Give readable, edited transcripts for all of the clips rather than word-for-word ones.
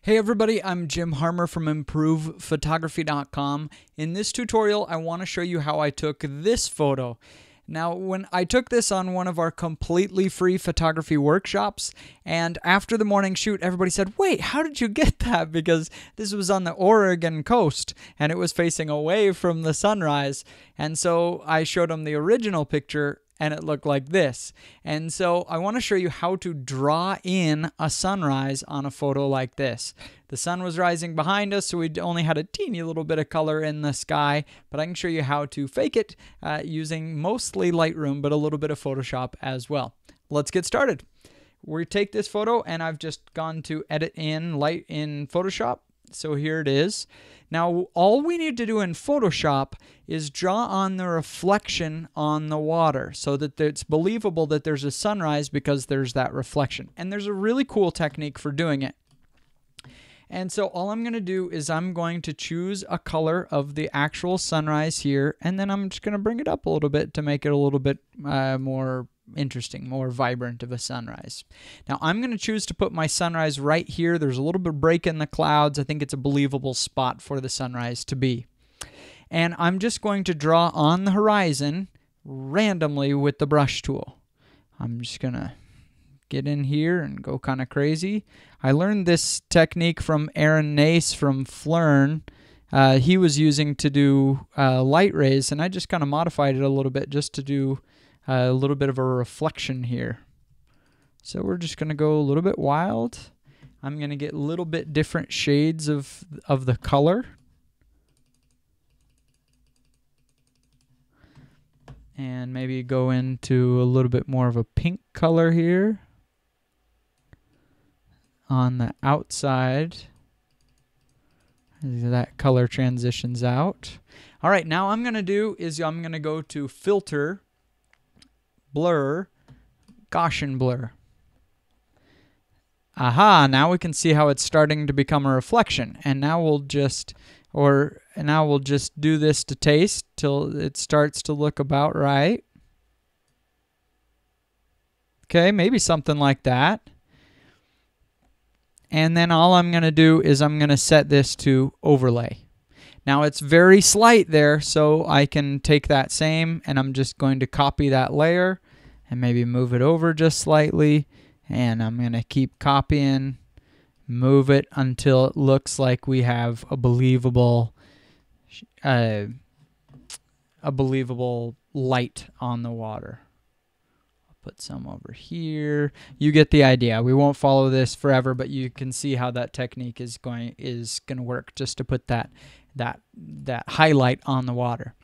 Hey everybody, I'm Jim Harmer from ImprovePhotography.com. In this tutorial, I want to show you how I took this photo. Now, when I took this on one of our completely free photography workshops, and after the morning shoot, everybody said, wait, how did you get that? Because this was on the Oregon coast, and it was facing away from the sunrise. And so I showed them the original picture, and it looked like this. And so I want to show you how to draw in a sunrise on a photo like this. The sun was rising behind us, so we only had a teeny little bit of color in the sky, but I can show you how to fake it using mostly Lightroom, but a little bit of Photoshop as well. Let's get started. We take this photo, and I've just gone to edit in light in Photoshop. So here it is. Now, all we need to do in Photoshop is draw on the reflection on the water so that it's believable that there's a sunrise because there's that reflection. And there's a really cool technique for doing it. And so all I'm going to do is I'm going to choose a color of the actual sunrise here, and then I'm just going to bring it up a little bit to make it a little bit more interesting, more vibrant of a sunrise. Now I'm going to choose to put my sunrise right here. There's a little bit of break in the clouds. I think it's a believable spot for the sunrise to be. And I'm just going to draw on the horizon randomly with the brush tool. I'm just going to get in here and go kind of crazy. I learned this technique from Aaron Nace from Flern. He was using to do light rays, and I just kind of modified it a little bit just to do a little bit of a reflection here. So we're just going to go a little bit wild. I'm going to get a little bit different shades of the color. And maybe go into a little bit more of a pink color here on the outside. That color transitions out. All right, now I'm going to do is I'm going to go to Filter, Blur, Gaussian Blur. Aha, now we can see how it's starting to become a reflection. And now we'll just do this to taste till it starts to look about right. Okay, maybe something like that. And then all I'm going to do is I'm going to set this to overlay. Now it's very slight there, so I can take that same and I'm just going to copy that layer and maybe move it over just slightly. And I'm going to keep copying, move it until it looks like we have a believable light on the water. I'll put some over here. You get the idea. We won't follow this forever, but you can see how that technique is going to work just to put that highlight on the water.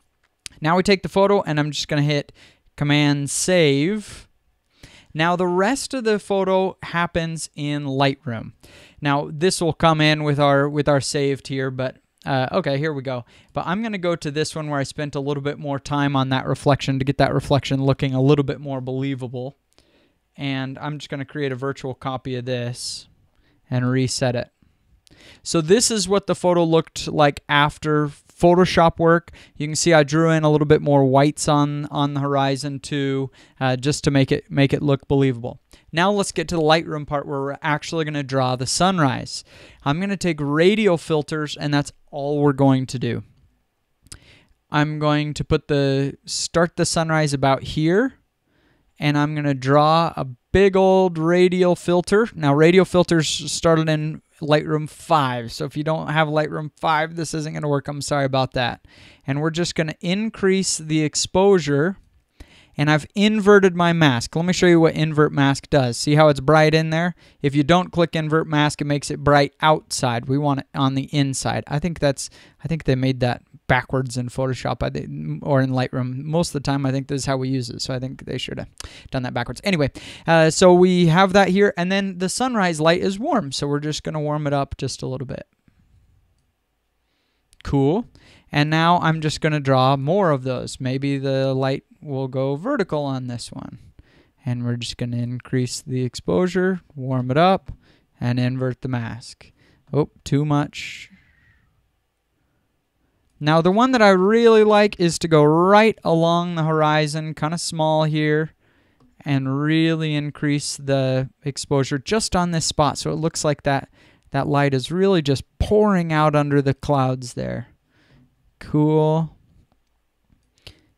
Now we take the photo and I'm just going to hit Command Save. Now the rest of the photo happens in Lightroom. Now this will come in with our saved here, but okay, here we go. But I'm going to go to this one where I spent a little bit more time on that reflection to get that reflection looking a little bit more believable. And I'm just going to create a virtual copy of this and reset it. So this is what the photo looked like after Photoshop work. You can see I drew in a little bit more whites on the horizon too, just to make it look believable. Now let's get to the Lightroom part where we're actually going to draw the sunrise. I'm going to take radial filters, and that's all we're going to do. I'm going to start the sunrise about here, and I'm going to draw a big old radial filter. Now radial filters started in Lightroom 5, so if you don't have Lightroom 5, this isn't going to work. I'm sorry about that. And we're just going to increase the exposure, and I've inverted my mask. Let me show you what invert mask does. See how it's bright in there? If you don't click invert mask, it makes it bright outside. We want it on the inside. I think they made that backwards in Photoshop or in Lightroom. Most of the time, I think this is how we use it, so I think they should have done that backwards. Anyway, so we have that here, and then the sunrise light is warm, so we're just going to warm it up just a little bit. Cool. And now I'm just going to draw more of those. Maybe the light will go vertical on this one. And we're just going to increase the exposure, warm it up, and invert the mask. Oh, too much. Now the one that I really like is to go right along the horizon, kind of small here, and really increase the exposure just on this spot so it looks like that That light is really just pouring out under the clouds there. Cool.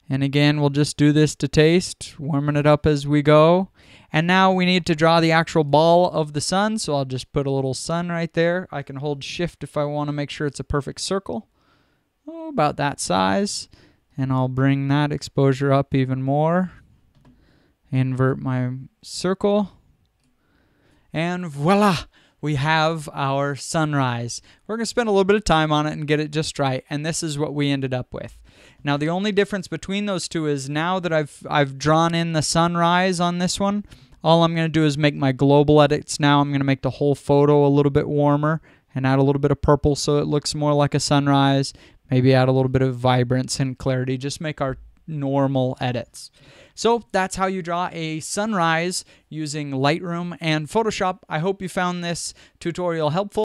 And again, we'll just do this to taste, warming it up as we go. And now we need to draw the actual ball of the sun, so I'll just put a little sun right there. I can hold shift if I want to make sure it's a perfect circle. Oh, about that size. And I'll bring that exposure up even more. Invert my circle. And voila! We have our sunrise. We're going to spend a little bit of time on it and get it just right, and this is what we ended up with. Now the only difference between those two is now that I've drawn in the sunrise on this one, all I'm going to do is make my global edits now. I'm going to make the whole photo a little bit warmer and add a little bit of purple so it looks more like a sunrise. Maybe add a little bit of vibrance and clarity. Just make our normal edits. So that's how you draw a sunrise using Lightroom and Photoshop. I hope you found this tutorial helpful.